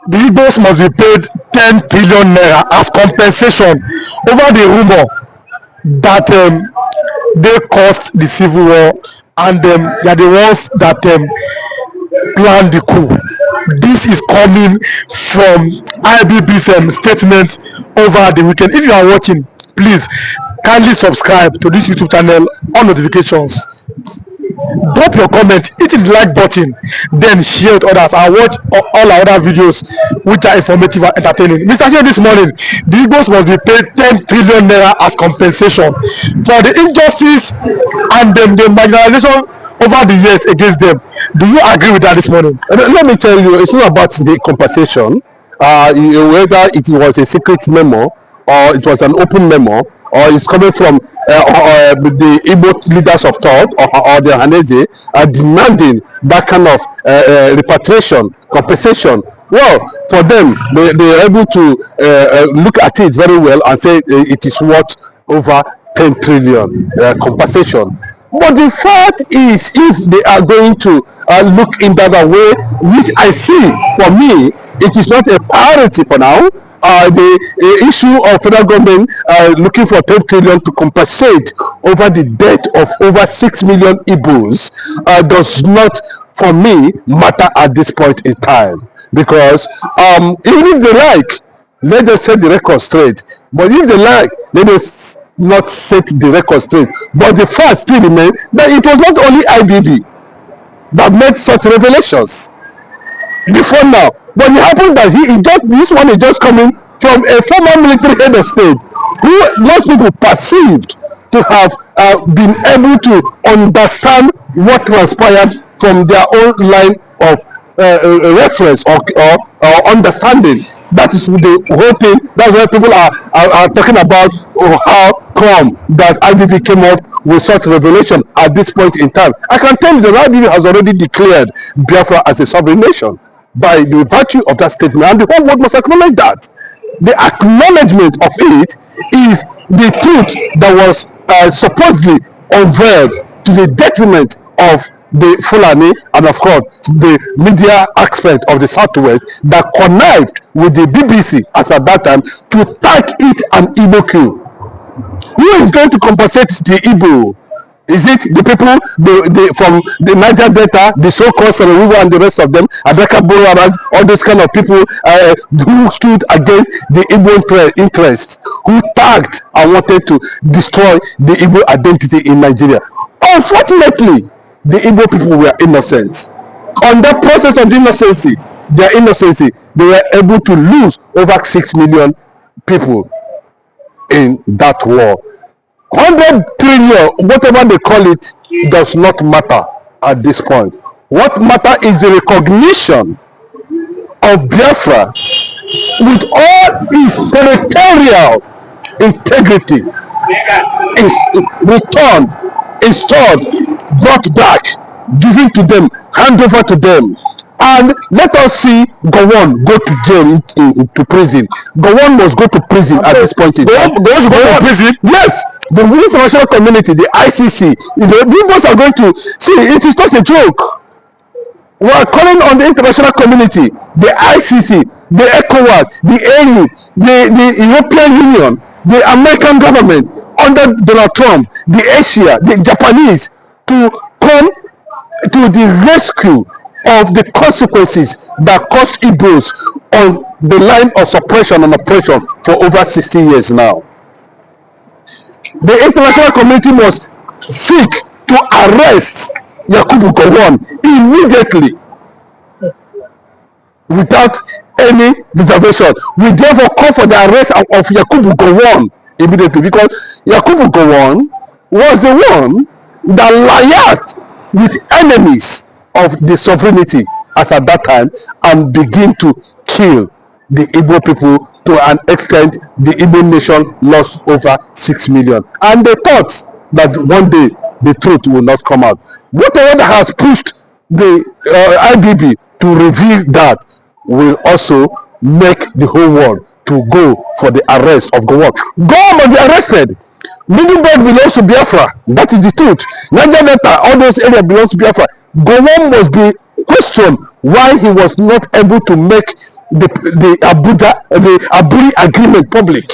The Igbos must be paid 10 billion naira as compensation over the rumor that they caused the civil war and they are the ones that planned the coup. This is coming from IBB's statement over the weekend. If you are watching, please kindly subscribe to this YouTube channel on notifications. Drop your comment, hit the like button, then share with others and watch all our other videos which are informative and entertaining. Mr. Shea, this morning, the Igbos must be paid 10 trillion naira as compensation for the injustice and the marginalization over the years against them. Do you agree with that this morning? Let me tell you, it's not about the compensation, whether it was a secret memo or it was an open memo, or it's coming from the Igbo leaders of thought or the Hanese demanding that kind of repatriation, compensation. Well, for them, they are able to look at it very well and say it is worth over 10 trillion compensation. But the fact is, if they are going to look in that way, which I see, for me, it is not a priority for now. The issue of federal government looking for 10 trillion to compensate over the death of over 6 million Igbos does not, for me, matter at this point in time. Because even if they like, let us set the record straight. But if they like, let us not set the record straight. But the fact still remains that it was not only IBB that made such revelations before now. But it happened that this one is just coming from a former military head of state who most people perceived to have been able to understand what transpired from their own line of reference or understanding. That is the whole thing. That's why people are talking about how come that IBB came up with such revelation at this point in time. I can tell you that IBB has already declared Biafra as a sovereign nation by the virtue of that statement, and the whole world must acknowledge that. The acknowledgement of it is the truth that was supposedly unveiled to the detriment of the Fulani and of course the media aspect of the Southwest that connived with the BBC as at that time to tag it an Igbo coup. Who is going to compensate the Igbo? Is it the people from the Niger Delta, the so-called Serewiwa and the rest of them, Adaka Borowaras, all those kind of people who stood against the Igbo interest, who tagged and wanted to destroy the Igbo identity in Nigeria? Unfortunately, the Igbo people were innocent. On that process of their innocency, they were able to lose over 6 million people in that war. 100 trillion, whatever they call it, does not matter at this point. What matters is the recognition of Biafra with all its territorial integrity is returned, installed, brought back, given to them, hand over to them. And let us see Gowon go to jail, to prison. Gowon must go to prison at this point in time. Go to prison? Yes. The international community, the ICC, the Igbos are going to see it is not a joke. We are calling on the international community, the ICC, the ECOWAS, the AU, the European Union, the American government under Donald Trump, the Asia, the Japanese, to come to the rescue of the consequences that cost Igbos on the line of suppression and oppression for over 60 years now. The international community must seek to arrest Yakubu Gowon immediately without any reservation. We therefore call for the arrest of Yakubu Gowon immediately, because Yakubu Gowon was the one that liaised with enemies of the sovereignty as at that time and begin to kill the Igbo people. To an extent, the Igbo nation lost over 6 million. And they thought that one day the truth will not come out. Whatever that has pushed the IBB to reveal that will also make the whole world to go for the arrest of Gowon. Gowon must be arrested. Middle Belt belongs to Biafra. That is the truth. Niger Delta, all those areas belongs to Biafra. Gowon must be questioned why he was not able to make the Aburi agreement public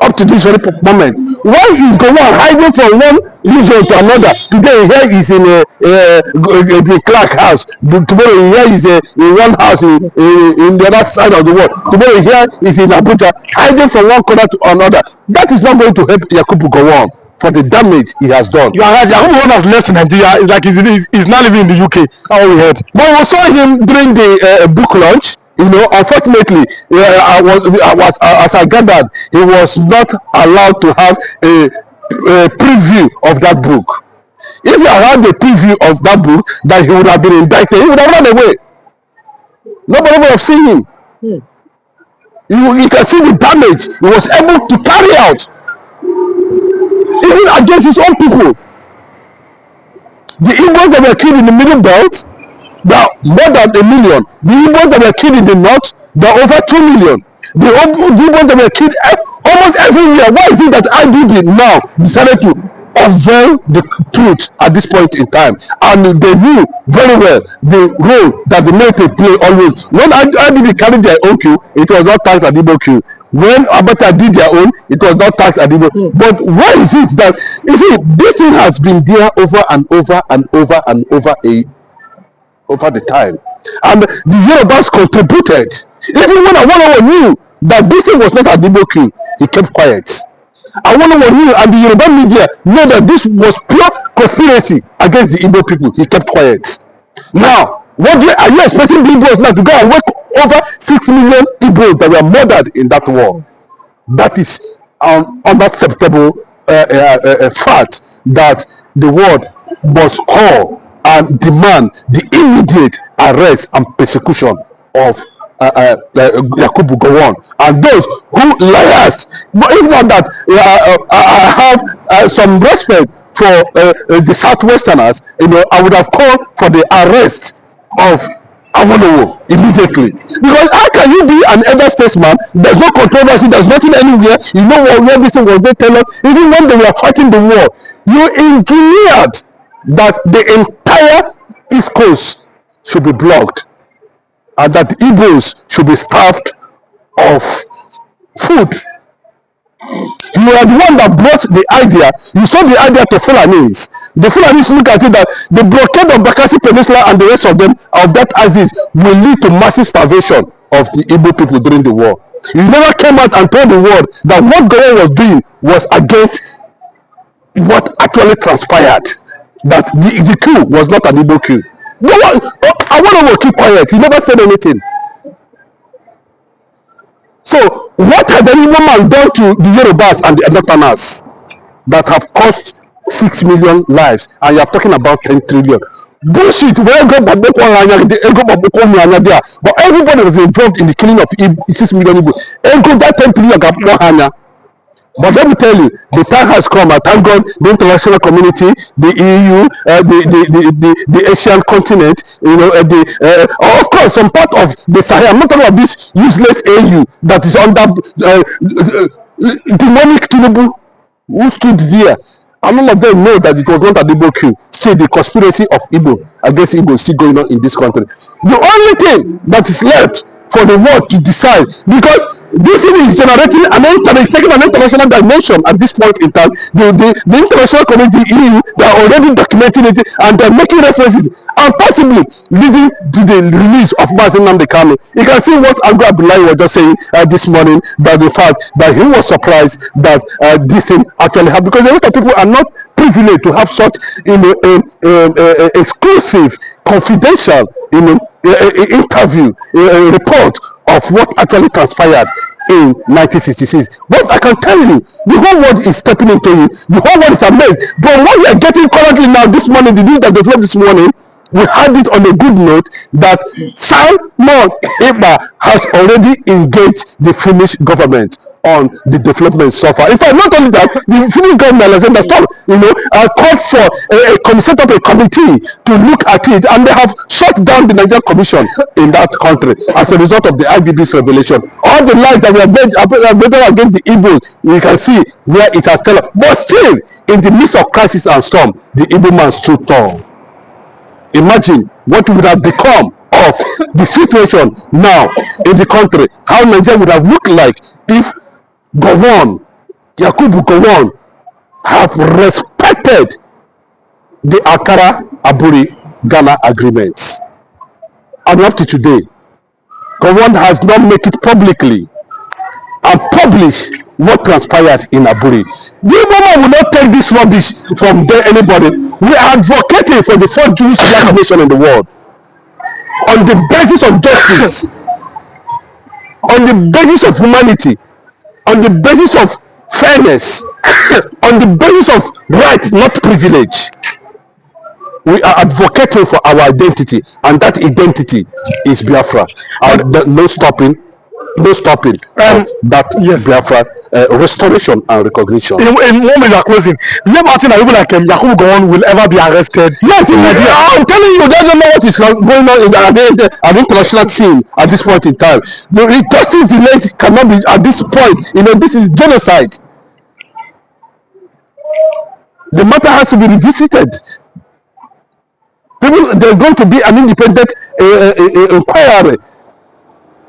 up to this very moment. Why is Gowon hiding from one region to another? Today here is in the Clark house. Tomorrow here is in one house in the other side of the world. Tomorrow here is in Abuja, hiding from one corner to another. That is not going to help Yakubu Gowon for the damage he has done. You are right. Yakubu Gowon has left Nigeria. It's like he's now living in the UK. How we heard. But we saw him during the book launch. Unfortunately, as I gathered, he was not allowed to have a preview of that book. If he had had a preview of that book, that he would have been indicted, he would have run away. Nobody would have seen him. You can see the damage he was able to carry out, even against his own people. The Igbos that were killed in the Middle Belt, there are more than 1 million. The Igbos that were killed in the north, there are over 2 million. The Igbos that were killed almost everywhere. Why is it that IDB now decided to unveil the truth at this point in time? And they knew very well the role that the military play always. When IDB carried their own queue, it was not taxed at Igbo queue. When Abacha did their own, it was not taxed at Igbo. But why is it that, you see, this thing has been there over and over and over and over the time, and the Yorubas contributed. Even when Awolowo knew that this thing was not an Igbo queue, he kept quiet. Awolowo knew, and the Yoruba media knew that this was pure conspiracy against the Igbo people. He kept quiet. Now, are you expecting the Igbos now to go and wake over 6 million Igbos that were murdered in that war? That is an unacceptable fact that the world must call and demand the immediate arrest and persecution of Yakubu Gowon and those who liars. But if not that, I have some respect for the Southwesterners. I would have called for the arrest of Awolowo immediately, because how can you be an elder statesman? There's no controversy, there's nothing anywhere. You know where this thing was. They tell us, even when they were fighting the war, you engineered that the entire East Coast should be blocked and that the Igbos should be starved of food. You are the one that brought the idea. You sold the idea to Fulanis. The Fulanis look at it that the blockade of Bakassi Peninsula and the rest of them, of that Aziz, will lead to massive starvation of the Igbo people during the war. You never came out and told the world that what Gowon was doing was against what actually transpired. That the coup was not an Igbo coup. No one, I want to keep quiet. He never said anything. So, what has any woman done to the Yorubas and the Northerners that have cost 6 million lives, and you are talking about 10 trillion? Bullshit. But everybody was involved in the killing of 6 million people. That 10 trillion. But let me tell you, the time has come. I thank God, the international community, the EU, the Asian continent, of course, some part of the Sahel. I'm not talking about this useless AU that is under demonic Tinubu who stood there. And all of them know that it was not an Igbo coup. See, the conspiracy of Igbo against Igbo is still going on in this country. The only thing that is left for the world to decide, because this thing is generating taking an international dimension at this point in time. The international community, EU, they are already documenting it and they're making references and possibly leading to the release of Mazi Nnamdi Kanu. You can see what Agbo Abdullahi was just saying this morning, that the fact that he was surprised that this thing actually happened, because a lot of people are not privileged to have such exclusive, confidential interview, report of what actually transpired in 1966. But I can tell you, the whole world is stepping into you. The whole world is amazed. But what we are getting currently now, this morning, the news that developed this morning, we had it on a good note that Simon Ekpa has already engaged the Finnish government on the development so far. In fact, not only that, the Finnish government, Alexander Stubb, called for set up a committee to look at it, and they have shut down the Nigerian Commission in that country as a result of the IBB's revelation. All the lies that we have made against the Igbos, we can see where it has turned. But still, in the midst of crisis and storm, the Igbo man stood tall. Imagine what would have become of the situation now in the country, how Nigeria would have looked like if Gowon, Yakubu Gowon, have respected the Akara Aburi Ghana agreements. And up to today, Gowon has not made it publicly and publish what transpired in Aburi. The Igbo will not take this rubbish from anybody. We are advocating for the first Jewish black nation in the world on the basis of justice, on the basis of humanity, on the basis of fairness, on the basis of right, not privilege. We are advocating for our identity, and that identity is Biafra. And no stopping that yes. Biafra restoration and recognition. In 1 minute are closing. Never think that people like Yakubu Gowon will ever be arrested. Yes, in Nigeria. I'm telling you, they don't know what is going on in the international scene at this point in time. The justice delayed cannot be at this point. This is genocide. The matter has to be revisited. There's going to be an independent inquiry,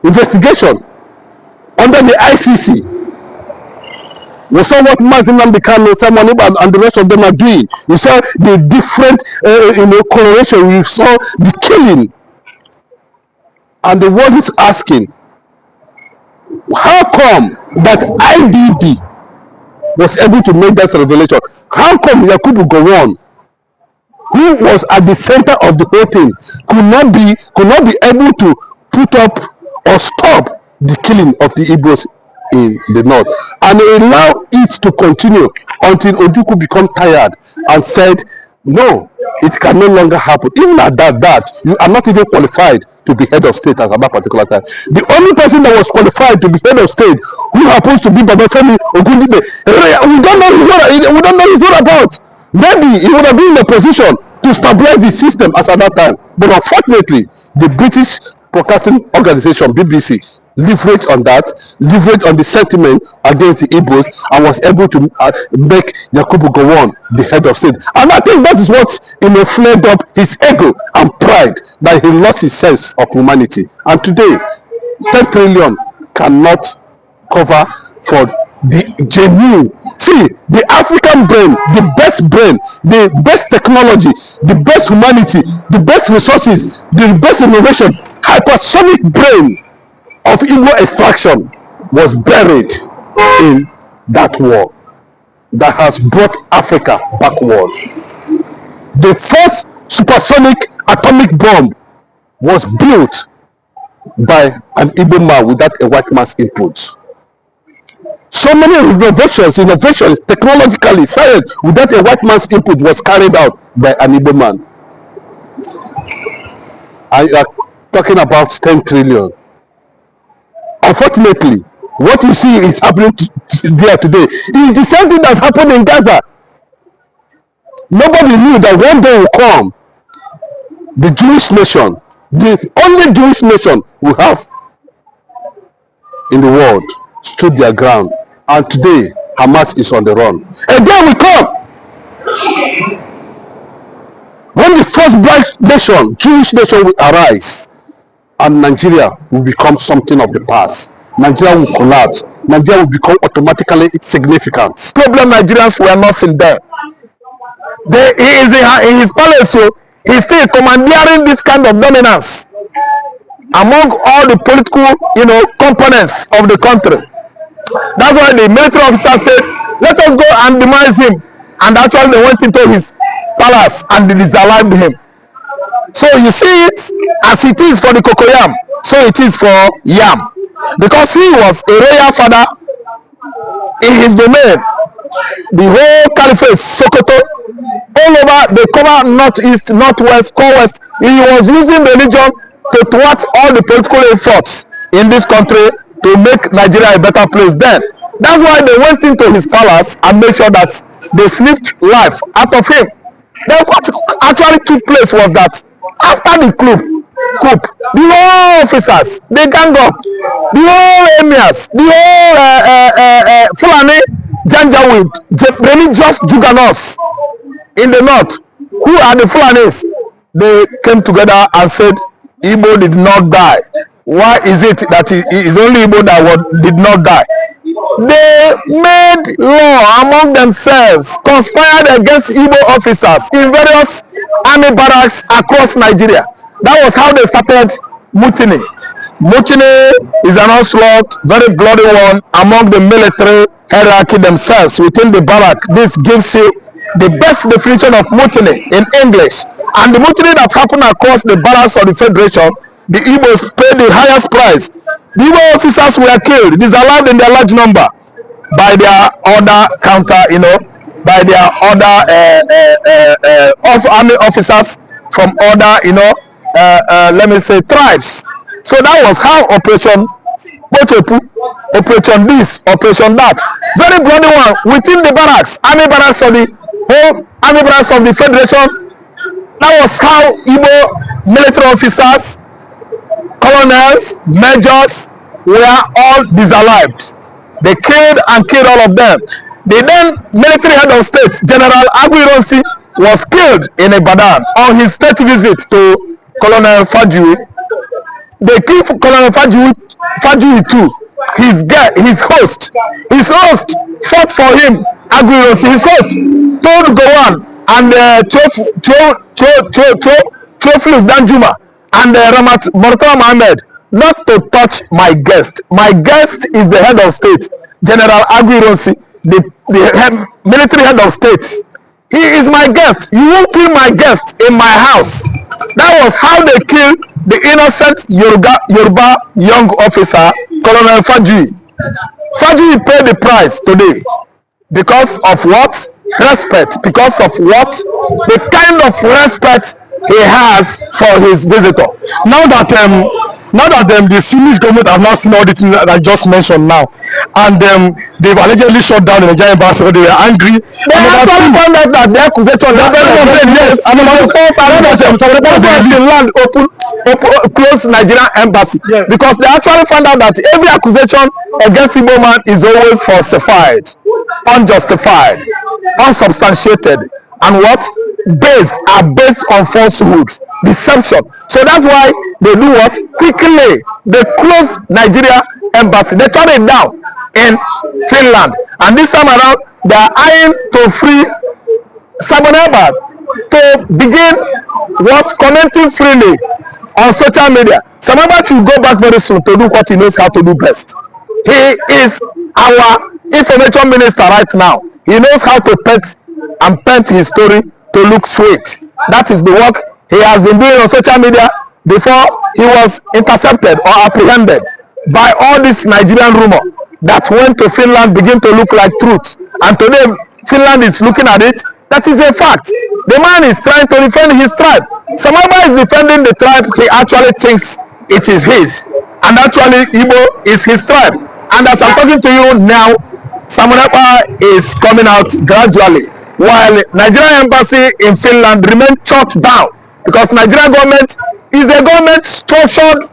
investigation under the ICC. We saw what Mazin Nambikano, Simon and the rest of them are doing. We saw the different correlation. We saw the killing. And the world is asking, how come that IDB was able to make that revelation? How come Yakubu Gowon, who was at the center of the whole thing, could not be able to put up or stop the killing of the Igbos in the north, and allow it to continue until Ojukwu become tired and said, no, it can no longer happen. Even at that, you are not even qualified to be head of state at that particular time. The only person that was qualified to be head of state, who happens to be Babafemi Ogundibe, we don't know his whereabouts. Maybe he would have been in a position to stabilize the system as at that time. But unfortunately, the British Broadcasting Organization, BBC, leveraged on the sentiment against the Igbos, and was able to make Yakubu Gowon the head of state. And I think that is what flared up his ego and pride, that he lost his sense of humanity. And today, 10 trillion cannot cover for the genuine. See, the African brain, the best technology, the best humanity, the best resources, the best innovation, hypersonic brain of Igbo extraction was buried in that war that has brought Africa backward. The first supersonic atomic bomb was built by an Igbo man without a white man's input. So many innovations, technologically, science, without a white man's input was carried out by an Igbo man. I am talking about 10 trillion. Unfortunately, what you see is happening there today is the same thing that happened in Gaza. Nobody knew that one day will come, the Jewish nation, the only Jewish nation we have in the world, stood their ground. And today, Hamas is on the run. A day will come when the first black nation, Jewish nation, will arise, and Nigeria will become something of the past. Nigeria will collapse. Nigeria will become automatically insignificant. Problem Nigerians were not seen there. He is in his palace, so he's still commandeering this kind of dominance among all the political, components of the country. That's why the military officer said, let us go and demise him. And actually they went into his palace and they disallowed him. So you see it as it is for the cocoyam, so it is for yam. Because he was a royal father in his domain. The whole caliphate, Sokoto, all over, they cover northeast, northwest, west. He was using religion to thwart all the political efforts in this country to make Nigeria a better place then. That's why they went into his palace and made sure that they sniffed life out of him. Then what actually took place was that after the coup, the whole officers, they gang up, the whole emirs, the whole Fulani Janjaweed, religious juggernauts in the north, who are the Fulanis, they came together and said, Igbo did not die. Why is it that it is only Igbo that did not die? They made law among themselves, conspired against Igbo officers in various army barracks across Nigeria. That was how they started mutiny. Mutiny is an onslaught, very bloody one, among the military hierarchy themselves within the barrack. This gives you the best definition of mutiny in English. And the mutiny that happened across the barracks of the Federation, the Igbos paid the highest price. The Igbo officers were killed, disallowed in their large number by their other counter, by their other army officers from other, let me say, tribes. So that was how Operation Bochepu, Operation this, Operation that, very bloody one within the barracks, army barracks of the whole army barracks of the Federation. That was how Igbo military officers, colonels, majors were all disallowed. They killed all of them. The then military head of state, General Aguironsi, was killed in Ibadan on his state visit to Colonel Fajuyi. They killed Colonel Fajuyi too. His host fought for him. Aguironsi, his host, told Gowon and Theophilus Danjuma and Ramat Murtala Mohammed not to touch my guest. My guest is the head of state, General Aguironsi, the military head of state. He is my guest. You won't kill my guest in my house. That was how they killed the innocent Yoruba young officer, Colonel Fajuyi. Fajuyi paid the price today because of what? Respect. Because of what? The kind of respect he has for his visitor. Now that the Finnish government have now seen all the things that I just mentioned now, and they've allegedly shut down the Nigerian embassy, they were angry. They actually found out that the accusation yes, and land close Nigerian embassy, yes, because they actually found out that every accusation against Igbo man is always falsified, unjustified, unsubstantiated, and what? Based on falsehood, deception. So that's why they do what? Quickly they close Nigeria embassy. They turn it down in Finland, and this time around they are eyeing to free Sabonaba to begin what? Commenting freely on social media. Sabonaba should go back very soon to do what he knows how to do best. He is our information minister right now. He knows how to paint his story to look sweet. That is the work he has been doing on social media before he was intercepted or apprehended by all this Nigerian rumor that went to Finland begin to look like truth. And today Finland is looking at it. That is a fact. The man is trying to defend his tribe. Samaba is defending the tribe he actually thinks it is his. And actually Igbo is his tribe. And as I'm talking to you now, Samunapa is coming out gradually, while Nigerian embassy in Finland remains shut down because Nigerian government is a government structured,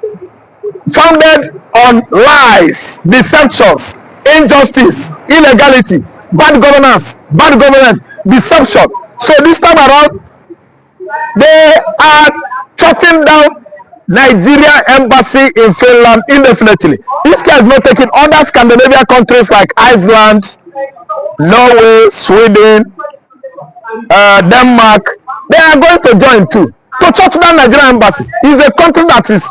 founded on lies, deceptions, injustice, illegality, bad governance, bad government, deception. So this time around, they are shutting down Nigeria embassy in Finland indefinitely. This case is not taking other Scandinavian countries like Iceland, Norway, Sweden, Denmark. They are going to join too. To shut down Nigerian embassy is a country that is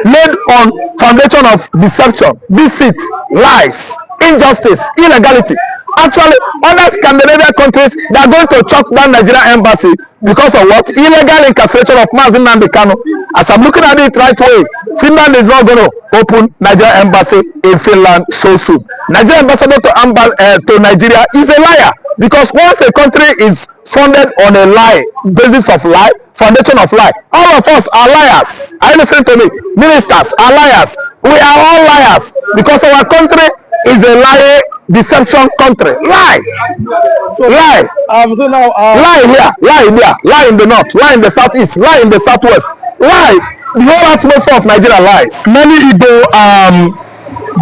laid on foundation of deception, deceit, lies, injustice, illegality. Actually, other Scandinavian countries, they are going to shut down Nigerian embassy because of what? Illegal incarceration of Mazi Nnamdi Kanu. As I'm looking at it right way, Finland is not going to open Nigerian embassy in Finland so soon. Nigerian ambassador to Nigeria is a liar, because once a country is founded on a lie, basis of lie, foundation of lie, all of us are liars. Are you listening to me? Ministers are liars. We are all liars because our country is a lie, deception country. Lie. So, lie. So now, lie here, lie there, lie in the north, lie in the southeast, lie in the southwest, lie. The whole atmosphere of Nigeria lies. Many Igbo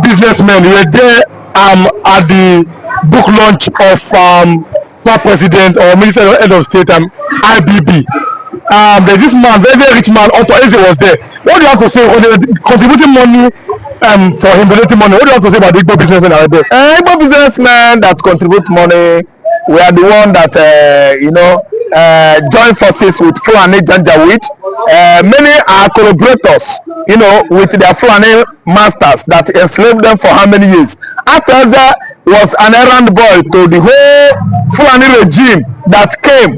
businessmen were there at the book launch of former president or minister head of state IBB. There's this man, very, very rich man, Otto Eze was there. What do you have to say on the contributing money for him donating money? What do you have to say about the Igbo businessmen out there? Igbo businessmen that contribute money, we are the one that join forces with Fulani Janjaweed. Many are collaborators, with their Fulani masters that enslaved them for how many years. Ataze was an errand boy to the whole Fulani regime that came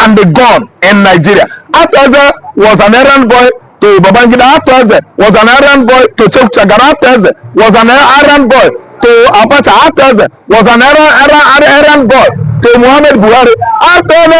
and gone in Nigeria. Ataze was an errand boy to Babangida. Ataze was an errand boy to Chok Chagara. Ataze was an errand boy to Abacha. Ataze was an errand boy to Muhammad Buhari. Ataze